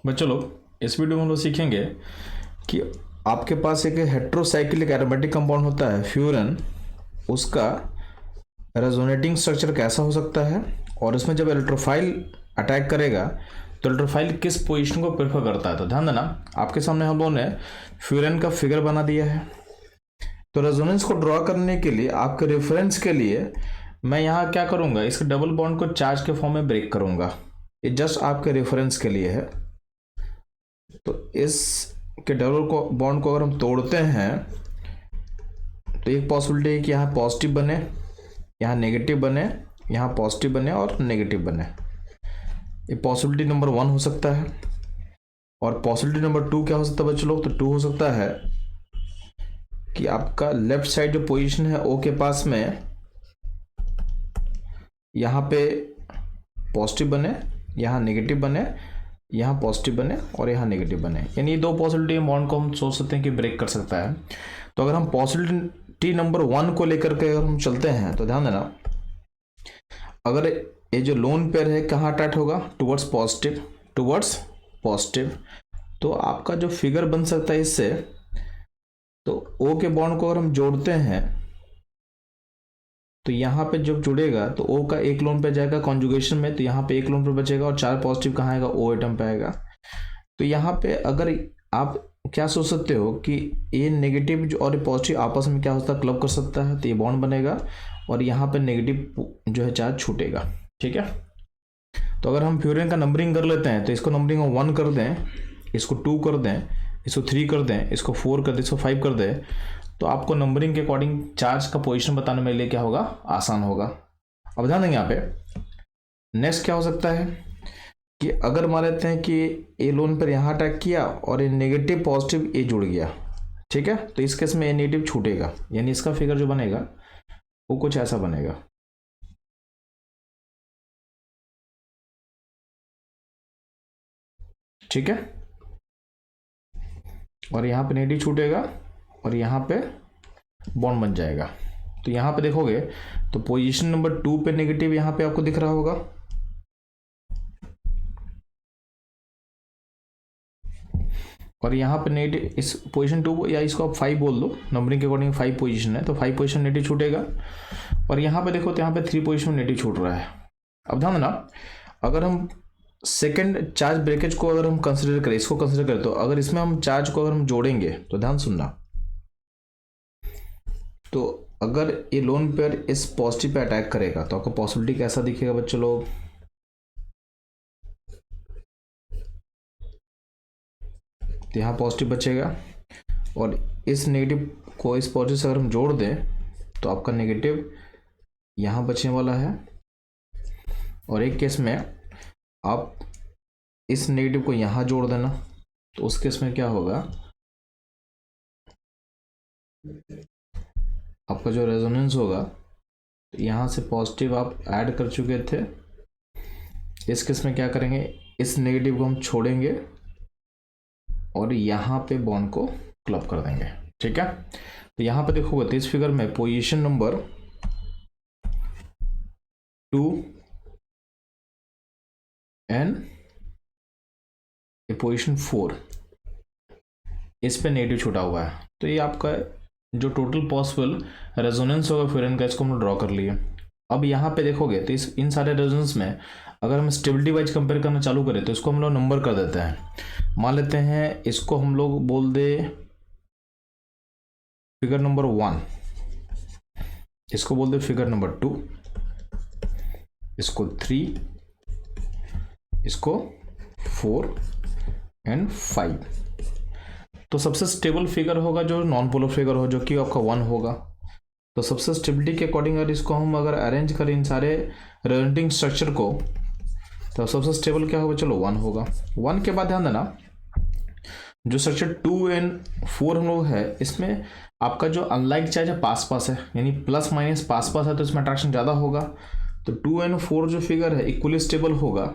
बच्चों लोग इस वीडियो में हम लोग सीखेंगे कि आपके पास एक हेट्रोसाइक्लिक एरोमेटिक कंपाउंड होता है फ्यूरन, उसका रेजोनेटिंग स्ट्रक्चर कैसा हो सकता है और इसमें जब इलेक्ट्रोफाइल अटैक करेगा तो इलेक्ट्रोफाइल किस पोजीशन को प्रेफर करता है। तो ध्यान देना, आपके सामने हम लोगों ने फ्यूरन का फिगर बना दिया है। तो रेजोनेंस को ड्रॉ करने के लिए आपके रेफरेंस के लिए मैं यहाँ क्या करूँगा, इसके डबल बॉन्ड को चार्ज के फॉर्म में ब्रेक करूँगा। ये जस्ट आपके रेफरेंस के लिए है। तो इस के डबल को बॉन्ड को अगर हम तोड़ते हैं तो एक पॉसिबिलिटी है कि यहाँ पॉजिटिव बने, यहाँ नेगेटिव बने, यहाँ पॉजिटिव बने और नेगेटिव बने। ये पॉसिबिलिटी नंबर 1 हो सकता है। और पॉसिबिलिटी नंबर 2 क्या हो सकता है बच्चों लोग? तो 2 हो सकता है कि आपका लेफ्ट साइड जो पोजीशन है ओ के पास में यहाँ पे पॉजिटिव बने, यहाँ नेगेटिव बने, यहाँ पॉजिटिव बने और यहाँ नेगेटिव बने। यानी ये दो पॉसिबिलिटी बॉन्ड को हम सोच सकते हैं कि ब्रेक कर सकता है। तो अगर हम पॉसिबिलिटी नंबर 1 को लेकर के अगर हम चलते हैं तो ध्यान देना, अगर ये जो लोन पेयर है कहाँ अटैच होगा? Towards positive, towards positive. तो आपका जो फिगर बन सकता है इससे, तो ओ के बॉन्ड को अगर हम जोड़ते हैं तो यहाँ पे जब जुड़ेगा तो ओ का एक लोन पे जाएगा कॉन्जुगेशन में, तो यहाँ पे एक लोन पे बचेगा और 4 पॉजिटिव कहाँ आएगा? ओ एटम पे आएगा। तो यहाँ पे अगर आप क्या सोच सकते हो कि ये नेगेटिव और पॉजिटिव आपस में क्या होता है? क्लब कर सकता है, तो ये बॉन्ड बनेगा और यहाँ पे नेगेटिव जो है चार्ज छूटेगा। ठीक है, तो अगर हम फ्यूरिन का नंबरिंग कर लेते हैं तो इसको नंबरिंग 1 कर दें, इसको 2 कर दें, इसको 3 कर दें, इसको 4 कर दें, इसको 5 कर दें, तो आपको नंबरिंग के अकॉर्डिंग चार्ज का पोजीशन बताने में लिए क्या होगा? आसान होगा। अब ध्यान देंगे यहाँ पे नेक्स्ट क्या हो सकता है कि अगर मान लेते हैं कि ए लोन पर यहाँ अटैक किया और ये नेगेटिव पॉजिटिव ए जुड़ गया, ठीक है, तो इस केस में ए नेगेटिव छूटेगा, यानी इसका फिगर जो बनेगा वो कुछ ऐसा बनेगा। ठीक है, और यहाँ पे नेगेटिव छूटेगा और यहाँ पे बॉन्ड बन जाएगा। तो यहाँ पे देखोगे तो पोजीशन नंबर 2 पे नेगेटिव यहाँ पे आपको दिख रहा होगा, और यहाँ पे नेगेटिव इस पोजीशन 2 या इसको आप 5 बोल दो, नंबरिंग के अकॉर्डिंग 5 पोजीशन है तो 5 पोजीशन नेगेटिव छूटेगा। और यहाँ पे देखो तो यहाँ पे 3 पोजीशन नेगेटिव छूट रहा है। अब ध्यान देना, अगर हम सेकेंड चार्ज ब्रेकेज को अगर हम कंसिडर करें, इसको कंसिडर करें, तो अगर इसमें हम चार्ज को अगर हम जोड़ेंगे तो ध्यान सुनना, तो अगर ये लोन पेयर इस पॉजिटिव पे अटैक करेगा तो आपको पॉसिबिलिटी कैसा दिखेगा बच्चों लोग? तो यहाँ पॉजिटिव बचेगा और इस नेगेटिव को इस पॉजिटिव से अगर हम जोड़ दें तो आपका नेगेटिव यहाँ बचने वाला है। और एक केस में आप इस नेगेटिव को यहाँ जोड़ देना, तो उस केस में क्या होगा? आपका जो रेजोनेंस होगा, तो यहाँ से पॉजिटिव आप ऐड कर चुके थे, इस केस में क्या करेंगे? इस नेगेटिव को हम छोड़ेंगे और यहाँ पे बॉन्ड को क्लब कर देंगे। ठीक है, तो यहाँ पे देखोगे तो इस फिगर में पोजीशन नंबर 2 एंड पोजीशन 4 इस पे नेगेटिव छूटा हुआ है। तो ये आपका जो टोटल पॉसिबल रेजोनेंस होगा फ्यूरन का, इसको हम ड्रॉ कर लिए। अब यहाँ पे देखोगे तो इन सारे रेजोनेंस में अगर हम स्टेबिलिटी वाइज कंपेयर करना चालू करें तो इसको हम लोग नंबर कर देते हैं। मान लेते हैं इसको हम लोग बोल दे फिगर नंबर 1, इसको बोल दे फिगर नंबर 2, इसको 3, इसको 4 एंड 5। तो सबसे स्टेबल फिगर होगा जो नॉन पोलर फिगर हो, जो कि आपका 1 होगा। तो सबसे स्टेबिलिटी के अकॉर्डिंग अगर इसको हम अगर अरेंज करें इन सारे रेजोनेटिंग स्ट्रक्चर को, तो सबसे स्टेबल क्या होगा? चलो 1 होगा। 1 के बाद ध्यान देना, जो स्ट्रक्चर 2 एंड 4 हम लोग है, इसमें आपका जो अनलाइक चार्ज है पास पास है, यानी प्लस माइनस पास पास है, तो इसमें अट्रैक्शन ज़्यादा होगा। तो 2 एंड 4 जो फिगर है इक्वली स्टेबल होगा।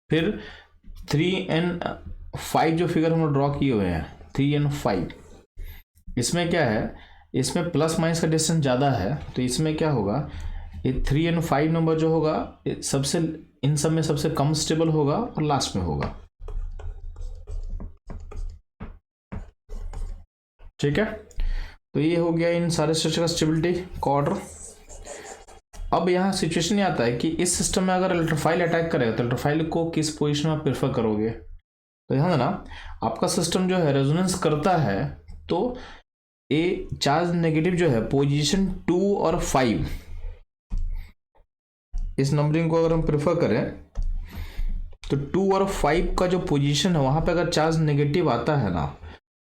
फिर 3 एंड 5 जो फिगर हम लोग ड्रॉ किए हुए हैं, 3 एंड 5, इसमें क्या है? इसमें प्लस माइनस का डिस्टेंस ज़्यादा है, तो इसमें क्या होगा? ये 3 एंड 5 नंबर जो होगा सबसे इन सब में सबसे कम स्टेबल होगा और लास्ट में होगा। ठीक है, तो ये हो गया इन सारे स्ट्रक्चर का स्टेबिलिटी का ऑर्डर। अब यहाँ सिचुएशन ये आता है कि इस सिस्टम में अगर इलेक्ट्रोफाइल अटैक करेगा तो इलेक्ट्रोफाइल को किस पोजीशन में आप प्रेफर करोगे। तो ध्यान देना, आपका सिस्टम जो है रेजोनेंस करता है तो ए चार्ज नेगेटिव जो है पोजीशन 2 और 5, इस नंबरिंग को अगर हम प्रेफर करें तो 2 और 5 का जो पोजीशन है वहां पे अगर चार्ज नेगेटिव आता है ना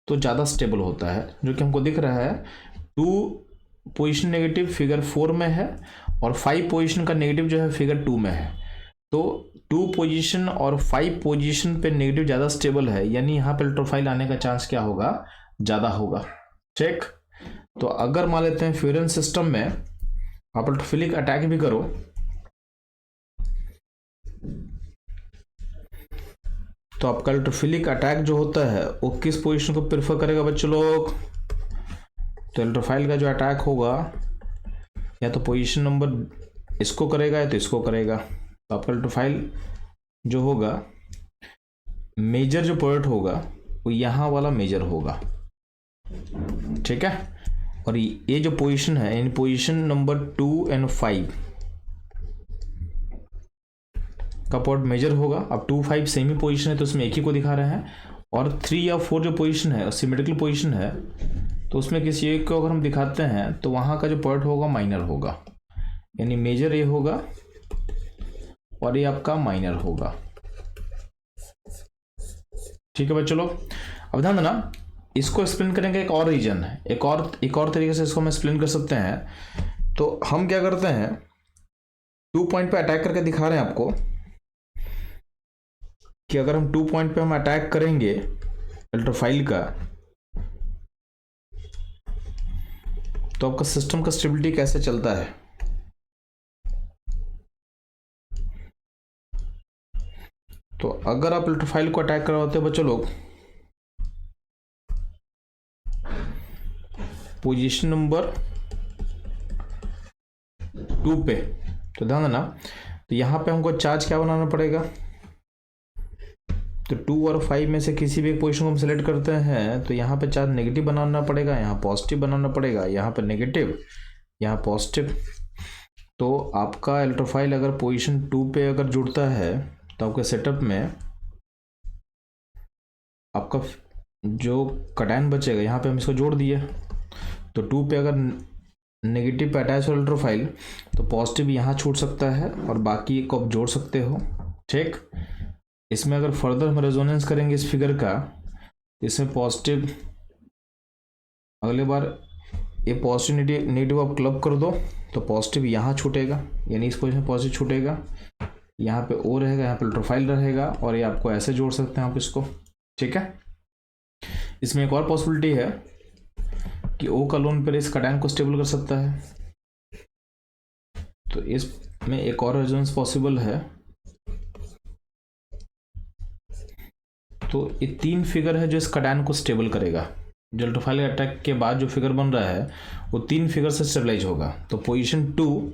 तो ज़्यादा स्टेबल होता है, जो कि हमको दिख रहा है 2 पोजीशन नेगेटिव फिगर 4 में है और 5 पोजीशन का नेगेटिव जो है फिगर 2 में है। तो 2 पोजीशन और 5 पोजीशन पे नेगेटिव ज़्यादा स्टेबल है, यानी यहाँ पे इलेक्ट्रोफाइल आने का चांस क्या होगा, ज़्यादा होगा। ठीक, तो अगर मान लेते हैं फ्यूरन सिस्टम में आप इलेक्ट्रोफिलिक अटैक भी करो तो आपका इलेक्ट्रोफिलिक अटैक जो होता है वो किस पोजीशन को प्रेफर करेगा बच्चों लोग। तो इलेक्ट्रोफाइल का जो अटैक होगा या तो पोजीशन नंबर इसको करेगा या तो इसको करेगा। तो आपका इलेक्ट्रोफाइल जो होगा मेजर जो पॉइंट होगा वो यहाँ वाला मेजर होगा। ठीक है, और ये जो पोजीशन है यानी पोजीशन नंबर 2 और 5 का पॉइंट मेजर होगा। अब 2, 5 सेम ही पोजीशन है तो उसमें एक ही को दिखा रहे हैं, और 3 या 4 जो पोजीशन है सिमेट्रिकल पोजीशन है तो उसमें किसी एक को अगर हम दिखाते हैं तो वहाँ का जो पॉइंट होगा माइनर होगा, यानी मेजर ये होगा और ये आपका माइनर होगा। ठीक है बच्चों लोग, अब ध्यान देना, इसको एक्सप्लेन करेंगे एक और रीजन है, एक और तरीके से इसको हम एक्सप्लेन कर सकते हैं। तो हम क्या करते हैं, 2 पॉइंट पे अटैक करके दिखा रहे हैं आपको कि अगर हम 2 पॉइंट पे हम अटैक करेंगे इलेक्ट्रोफाइल का तो आपका सिस्टम का स्टेबिलिटी कैसे चलता है। तो अगर आप इलेक्ट्रोफाइल को अटैक करवाते हो बच्चों लोग पोजीशन नंबर 2 पे, तो ध्यान देना, तो यहां पे हमको चार्ज क्या बनाना पड़ेगा। तो 2 और 5 में से किसी भी एक पोजीशन को हम सेलेक्ट करते हैं तो यहाँ पे चार्ज नेगेटिव बनाना पड़ेगा, यहाँ पॉजिटिव बनाना पड़ेगा, यहाँ पे नेगेटिव, यहाँ पॉजिटिव। तो आपका इलेक्ट्रोफाइल अगर पोजीशन 2 पे अगर जुड़ता है तो आपके सेटअप में आपका जो कटायन बचेगा, यहाँ पे हम इसको जोड़ दिए, तो 2 पे अगर नेगेटिव पे अटैच हो इलेक्ट्रोफाइल तो पॉजिटिव यहाँ छूट सकता है और बाकी को आप जोड़ सकते हो। ठीक, इसमें अगर फर्दर हम रेजोनेंस करेंगे इस फिगर का, इसमें पॉजिटिव अगले बार ये पॉजिटिव नेगेटिव आप क्लब कर दो तो पॉजिटिव यहाँ छूटेगा, यानी इस पोजीशन में पॉजिटिव छूटेगा, यहाँ पे ओ रहेगा, यहाँ पे इलेक्ट्रोफाइल रहेगा, और ये आपको ऐसे जोड़ सकते हैं आप इसको। ठीक है, इसमें एक और पॉसिबिलिटी है कि ओ का लोन पर इस कटायन को स्टेबल कर सकता है, तो इसमें एक और रेजोनेंस पॉसिबल है। तो ये 3 फिगर है जो इस कटायन को स्टेबल करेगा। जो इलेक्ट्रोफाइल अटैक के बाद जो फिगर बन रहा है वो 3 फिगर से स्टेबलाइज होगा। तो पोजीशन 2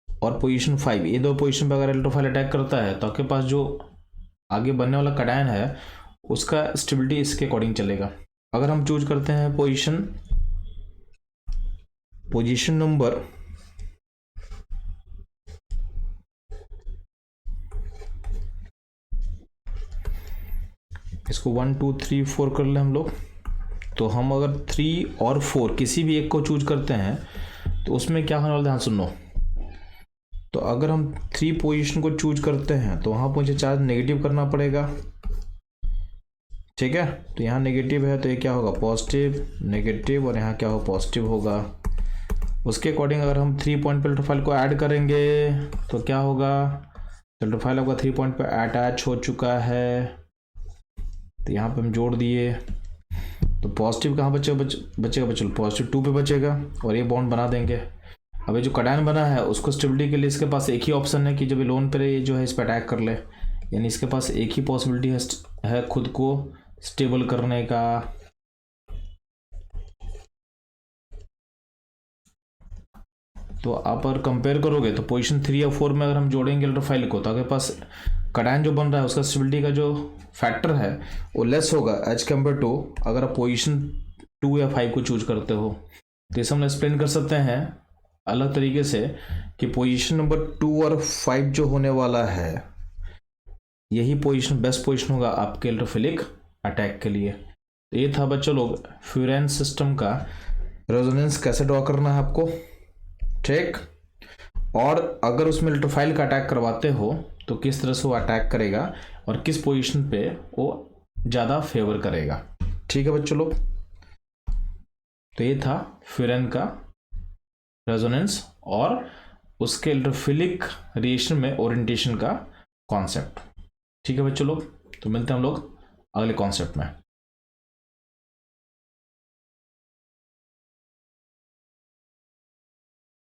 और पोजीशन 5 ये 2 पोजीशन पर अगर इलेक्ट्रोफाइल अटैक करता है तो आपके पास जो आगे बनने वाला कटायन है उसका स्टेबिलिटी इसके अकॉर्डिंग चलेगा। अगर हम चूज करते हैं पोजीशन नंबर इसको 1, 2, 3, 4 कर ले हम लोग, तो हम अगर 3 और 4 किसी भी एक को चूज करते हैं तो उसमें क्या होने वाला, ध्यान सुनो। तो अगर हम 3 पोजीशन को चूज करते हैं तो वहां मुझे चार्ज नेगेटिव करना पड़ेगा। ठीक है, तो यहाँ नेगेटिव है तो ये क्या होगा, पॉजिटिव नेगेटिव, और यहाँ क्या होगा, पॉजिटिव होगा। उसके अकॉर्डिंग अगर हम 3 पॉइंट पे इलेक्ट्रोफाइल को ऐड करेंगे तो क्या होगा, इलेक्ट्रोफाइल आपका 3 पॉइंट पे अटैच हो चुका है, तो यहाँ पे हम जोड़ दिए, तो पॉजिटिव कहाँ बचेगा बच्चों, पॉजिटिव 2 पे बचेगा, और ये बॉन्ड बना देंगे। अब ये जो कटायन बना है उसको स्टेबिलिटी के लिए इसके पास एक ही ऑप्शन है कि जब ये लोन पर ये जो है इस पर अटैक कर ले, यानी इसके पास एक ही पॉसिबिलिटी है खुद को स्टेबल करने का। तो आप अगर कंपेयर करोगे तो पोजीशन 3 या 4 में अगर हम जोड़ेंगे इलेक्ट्रोफाइल को तो आपके पास कटायन जो बन रहा है उसका स्टेबिलिटी का जो फैक्टर है वो लेस होगा एज कम्पेयर टू अगर आप पोजीशन 2 या 5 को चूज करते हो। तो इसे हम एक्सप्लेन कर सकते हैं अलग तरीके से कि पोजीशन नंबर 2 और 5 जो होने वाला है यही पोजीशन बेस्ट पोजीशन होगा आपके इलेक्ट्रोफिलिक अटैक के लिए। तो ये था बच्चों लोग फ्यूरेन सिस्टम का रेजोनेंस कैसे ड्रॉ करना है आपको, ठीक। और अगर उसमें इलेक्ट्रोफाइल का अटैक करवाते हो तो किस तरह से वो अटैक करेगा और किस पोजीशन पे वो ज़्यादा फेवर करेगा, ठीक है बच्चों लोग। तो ये था फ्यूरेन का रेजोनेंस और उसके इलेक्ट्रोफिलिक रिएक्शन में ओरिएंटेशन का कॉन्सेप्ट, ठीक है बच्चों लोग। तो मिलते हैं हम लोग अगले कॉन्सेप्ट में।